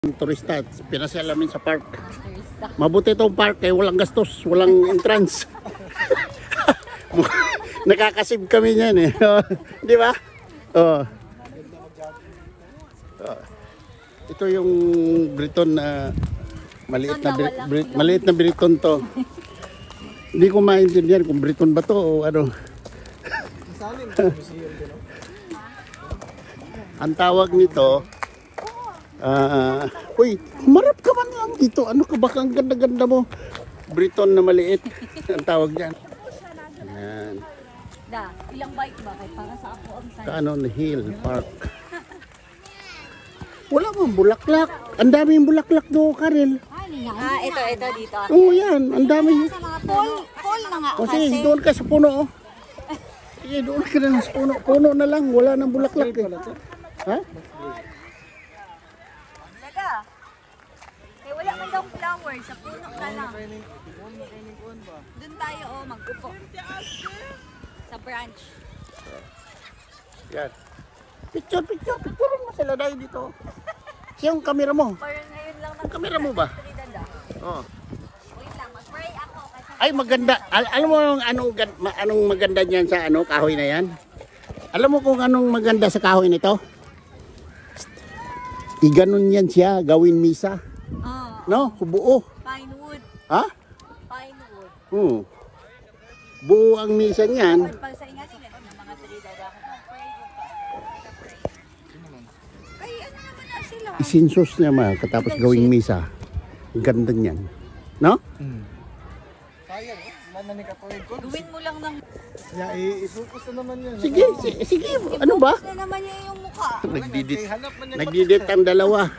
Turista, pinasya namin sa park. Mabuti itong park kaya walang gastos, walang entrance. Nakakasib kami niyan eh. Di ba? Oh. Ito yung Briton na maliit na Briton to. Hindi ko maintindihan kung Briton ba to o ano. Ang tawag nito, uy, humarap ka man lang dito. Ano ka ba? Ang ganda-ganda mo. Briton na maliit. Ang tawag niyan. Ayan. Ilang bike ba? Kaya para sa ako ang sana. Cannon Hill Park. Wala mang bulaklak. Ang daming bulaklak doon, Karel. Ito dito. Oo, yan. Ang dami. Fall na nga Kasi doon ka sa puno, oh. Sige, doon ka na sa puno. Puno na lang. Wala nang bulaklak. Eh. Ha? Wala man daw flower, sa puno na lang. Doon tayo mag-upo. Sa branch. Yan. Picture mo sila dahil dito. Siyang kamera mo. Parang ngayon lang Ang kamera mo ba? Oh. Wait lang, mag-pray ako. Ay, maganda. Alam mo anong maganda niyan sa kahoy na yan? Alam mo kung anong maganda sa kahoy nito? Iganon yan siya, gawin misa. No? Buo. Pine wood. Ha? Pine wood. Buo ang misa niyan. Pag sa ingat ng mga tridada ako mag-pray. Ay, ano naman na sila? Isinsos niya katapos gawing misa. Ang ganda niyan. No? Sayang, mana ni katuig ko. Gawin mo lang ng... I-focus na naman yan. Sige. Ano ba? na naman niya yung mukha. Nagdidit ang dalawa.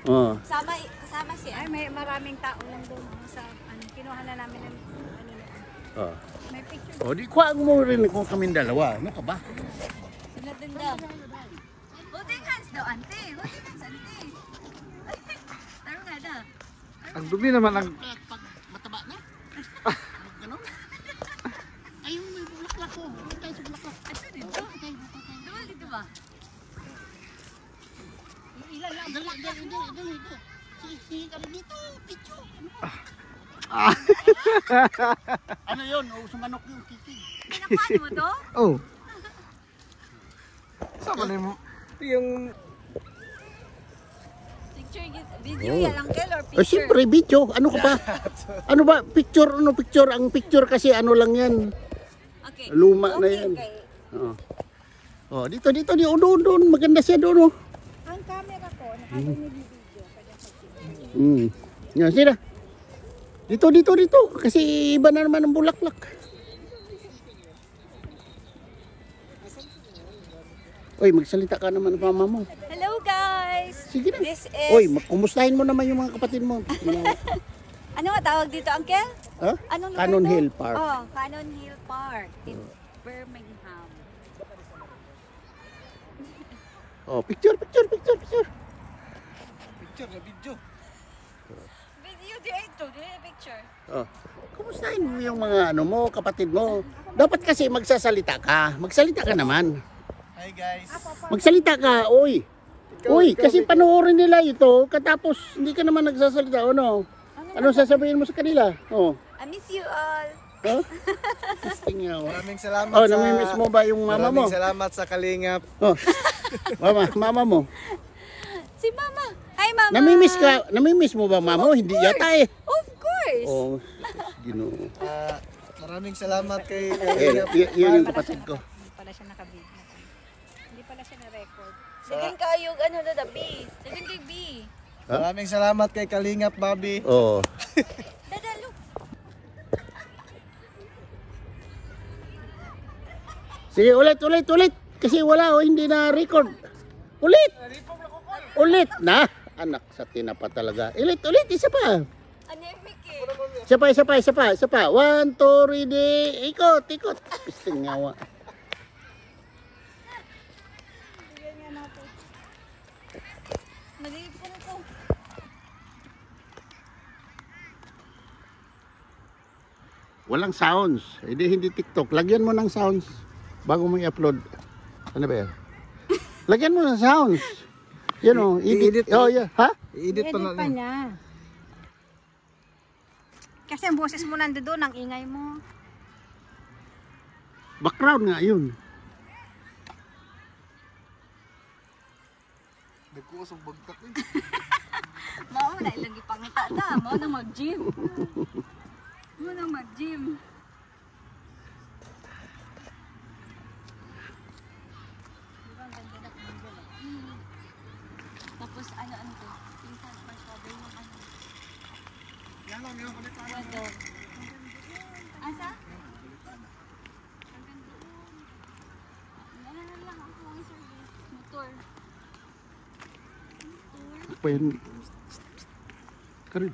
Oh. Kasama si may maraming tao lang doon sa kinuha na namin ng Oh. may picture. Oh, di kuha mo rin kung kaming dalawa. Ano ka ba? Sila din daw. Holding hands daw, ante. Holding hands, ante. Taro nga da. Ang dumi naman ang... Pag mataba na? Ganon? Ay, may bulaklak ko. Huwag tayo sa bulaklak. Ito dito. Dumal dito ba? Ilan lang. Dali. Sige, kami dito. Picture. Ano yun? Sumanok yung kikig. Pinakuhan mo to? Oh. Sama na yung... Picture, video yan, uncle, or Oh, picture? siyempre, video. Ano ka ba? Ano ba? Picture. Ang picture kasi ano lang yan. Okay. Luma na yan. Okay. Oh, dito. Doon. Maganda siya doon, oh. Ang camera ko, nakaka-video. Yan, sila. Dito. Kasi iba na naman ang bulaklak. Oy, magsalita ka naman ng mama mo. Hello guys! Sige na. This is... Oy, kumustahin mo naman yung mga kapatid mo. Ano nga tawag dito, uncle? Ha? Anong lugar Cannon to? Hill Park. Oh, Cannon Hill Park in Birmingham. Oh, picture. Picture na video. Video dito, picture. Oh. Kumustahin mo yung mga kapatid mo. Dapat kasi magsasalita ka. Magsalita ka naman. Hi guys. Magsalita ka, oy. Uy, kasi panoorin nila ito, katapos hindi ka naman nagsasalita, ano? Ano sasabihin mo sa kanila? Oh. I miss you all. Huh? Tingaw. Maraming salamat Oh, namimiss mo ba yung mama mo? Maraming salamat sa kalingap. Oh. Mama mo. Si mama. Hi mama. Namimiss mo ba mama mo? Hindi yata eh. Of course. Oh, Ginoo. Maraming salamat kay Yun yung kapatid ko. Hindi pala siya nakabig. Hindi pala siya na-record. Dagan kayog the B. Dagan kay B. Maraming salamat kay Kalingap Bobby. Oh. Dadalo. Sige, ulit. Kasi wala, hindi na record. Ulit na. Anak sa tinapa talaga. Ulit, isa pa. Anemic eh. Isa pa. 1, 2, ready. Ikot. Pisting ngawa. Bigyan nga natin. Nag-iipon ko. Walang sounds. Hindi TikTok. Lagyan mo ng sounds bago mo i-upload. Ano ba yan? Lagyan mo ng sounds. Yan o, edit. I-edit pa. Oh, yeah. Ha? I-edit pa Edit pa natin. niya. Kasi ang boses mo nandoon, ang ingay mo. Background nga yun. Nagkuha sa bagtak eh. Mao na ilagi pangita ta, mao na mag-gym. Mao na mag-gym. Diba ang ganda na kung Tapos ano to? Pinsan pa strawberry yung ano. Yan lang, yan ulit. Weather. Asa? Hanggang doon. Nalala lang ako ang service. Motor. Pa yun. Karin.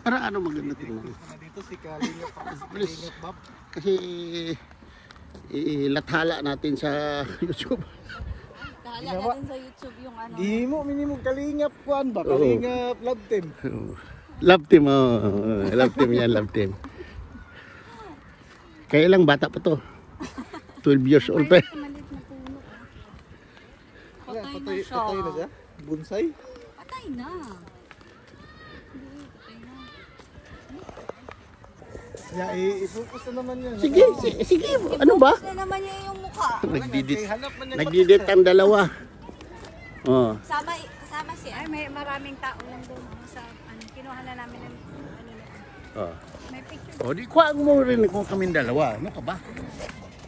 Para ano maganda tingnan. Dito si Kalingap pa. Kalingap Bob. Kasi ilathala natin sa YouTube. Nahala natin sa YouTube yung ano. Di mo, minimum Kalingap kuan ba? Kalingap Love Team. Love team, oh. Love team yan, love team. Kaya lang bata pa to. 12 years old pa. Maliit na puno. Patay na Patay siya. na siya? Bonsai? Patay na. Hindi, patay na. Ya, i-focus na naman yan. Sige, sige. Ano ba? Focus na naman niya yung mukha. Hanap man niya. Nagdidit ang dalawa. Oh. Kasama si ay may maraming tao lang doon sa ano kinuha na namin ng ano na. Oh. May picture O, di kuha mo rin kung kaming dalawa. Ano ka ba?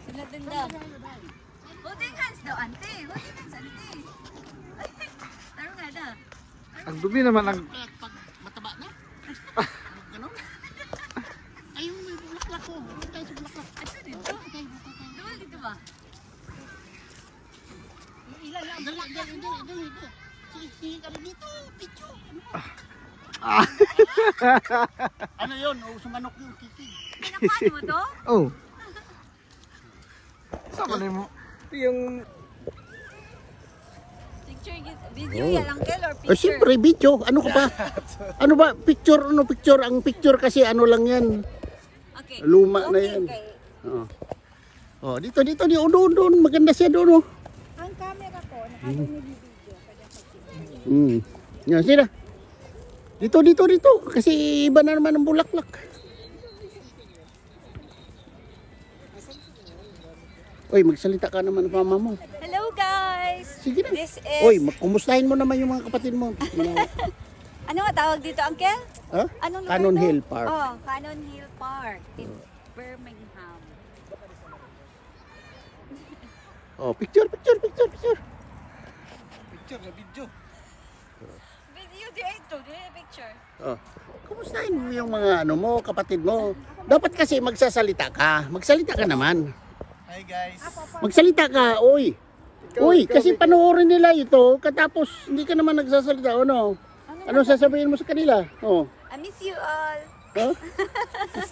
sila din daw. Holding hands daw ante. Holding hands ante. Taro nga da. Ang dumi naman ang... Pag mataba na? Ganon? Ayun, may bulaklak ko. Huwag tayo sa bulaklak. Ito dito. Doon dito ba? Ilan lang. Dali. Sige, kami dito. Picho. Ano yun? O, sumanok yung kiki. Pinakuha mo to? Oh. Saan na mo? Yung... Picture video yan uncle or Eh, picture? siyempre, video. Ano ka ba? Ano ba? Picture, ano picture? Ang picture kasi ano lang yan. Okay. Luma na Okay, yan. okay. Oh. Oh, dito, doon. Maganda siya doon, oh. Ang camera ko, nakarinig yung video. Yan, sila. Dito. Kasi iba na naman ang bulaklak. Oy, magsalita ka naman ng mama mo. Hello guys! Sige na. This is... Oy, kumustahin mo naman yung mga kapatid mo. Ano nga tawag dito, uncle? Ha? Anong lugar Cannon to? Hill Park. Oh, Cannon Hill Park in Birmingham. Oh, picture. Picture na video. Video dito, picture. Oh. Kumustahin mo yung mga ano mo, kapatid mo. Dapat kasi magsasalita ka. Magsalita ka naman. Hi guys. Magsalita ka, oy. Uy, kasi panoorin nila ito, katapos hindi ka naman nagsasalita, ano? Ano sasabihin mo sa kanila? Oh. I miss you all. Huh?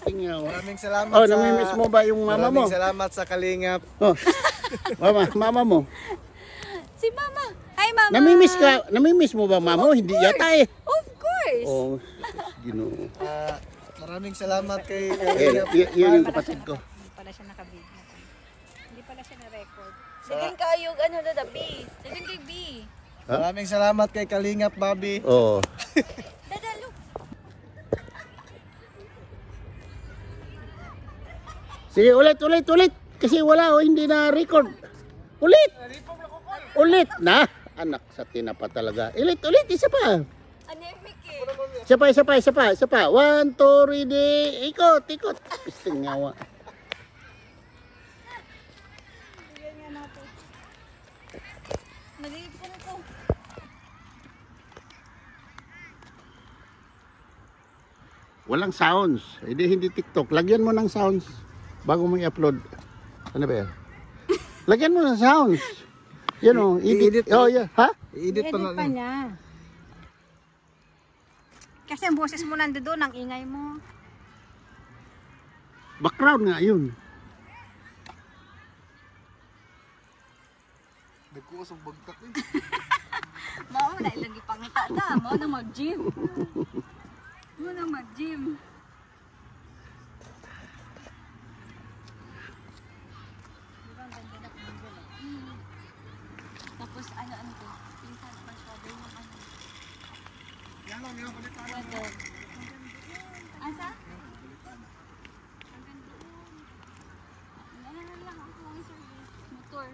Tingawa. Maraming salamat Oh, sa... namimiss mo ba yung mama mo? Maraming salamat sa Kalingap. Oh. Mama mo. Si mama. Hi mama. Namimiss mo ba mama mo? Hindi yata eh. Of course. Oh, Ginoo. Maraming salamat kay Eh, Kalingap. yun yung kapatid ko. Hindi pala siya nakabig. Hindi pala siya na-record. Sige kayo, ano na B. Sige kay B. Maraming salamat kay Kalingap, Bobby. Oh. Dadalo. Sige, ulit. Kasi wala, oh, hindi na record. Ulit na. Anak sa tinapa talaga. Ulit, isa pa. Anemic eh. Isa pa. 1, 2, 3, ikot. Pisting ngawa. Bigyan nga natin. Malipon ko. Walang sounds. Hindi TikTok. Lagyan mo ng sounds bago mo i-upload. Ano ba yan? Lagyan mo ng sounds. Yan o. I-edit. Oh, yeah. Ha? I-edit pa natin. niya. Kasi ang boses mo nandoon, ang ingay mo. Background nga yun. Nagkuha sa bagtak eh. Mao na ilagi pangita ta, mao na mag-gym. Mao na mag-gym. Diba ang ganda na kung Tapos ano Pwede. Asa? Ano lang ako ang service. Motor.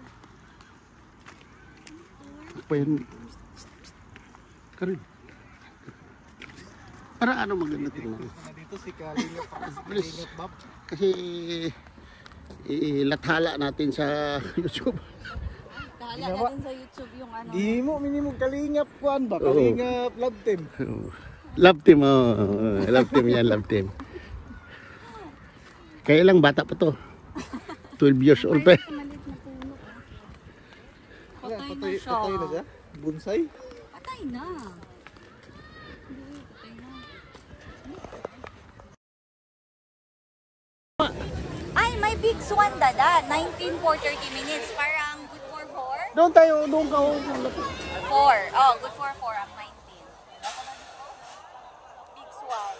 Pa yan. Karin. Para ano maganda tingnan. Dito si Kalingap. Please. Kasi ilathala natin sa YouTube. Tahala natin sa YouTube yung ano. Di mo, minimum Kalingap kuan ba? Oo. Kalingap love team. Love team, oh. Love team yan, love team. Kaya lang, bata pa to. 12 years old pa. Maliit na puno. Patay na Patay siya. na siya. Bonsai. Patay na. Hindi, patay na. Ay, may big swan dada. 19 for 30 minutes. Parang good for 4. Doon tayo, doon ka. 4. Oh, good for 4 ang 19. Big swan.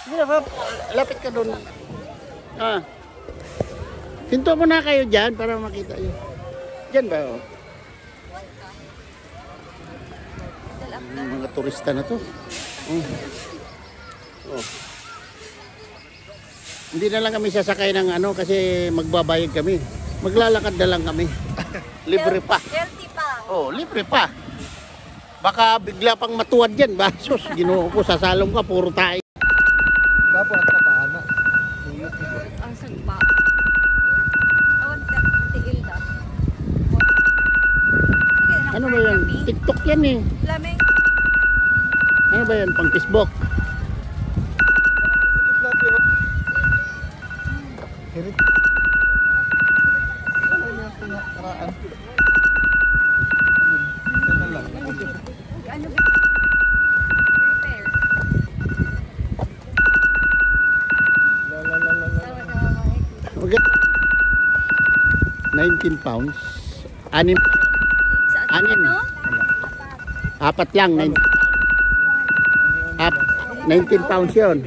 Hindi na, lapit ka doon. Ah. Hinto mo na kayo dyan para makita yun. Dyan ba? Oh? What ka? Dal up Yung mga turista na to. Oh. Oh. Hindi na lang kami sasakay ng ano kasi magbabayad kami. Maglalakad na lang kami. Libre pa. Healthy pa. Oh, libre pa. Baka bigla pang matuwad yan. Basos, ginoo ko, sasalong ka, puro tayo. Dapat nagkapahana. Ang sagpa. Awan tigil da. Ano ba yan? TikTok yan eh. Lamig. Ano ba yan? Pang Facebook. Hirit. Ano yung karaan? Ano lang? Ano ba? Repair. Okay. 19 pounds. Anim. Sa Anim. ano? Apat lang. 19 pounds yun.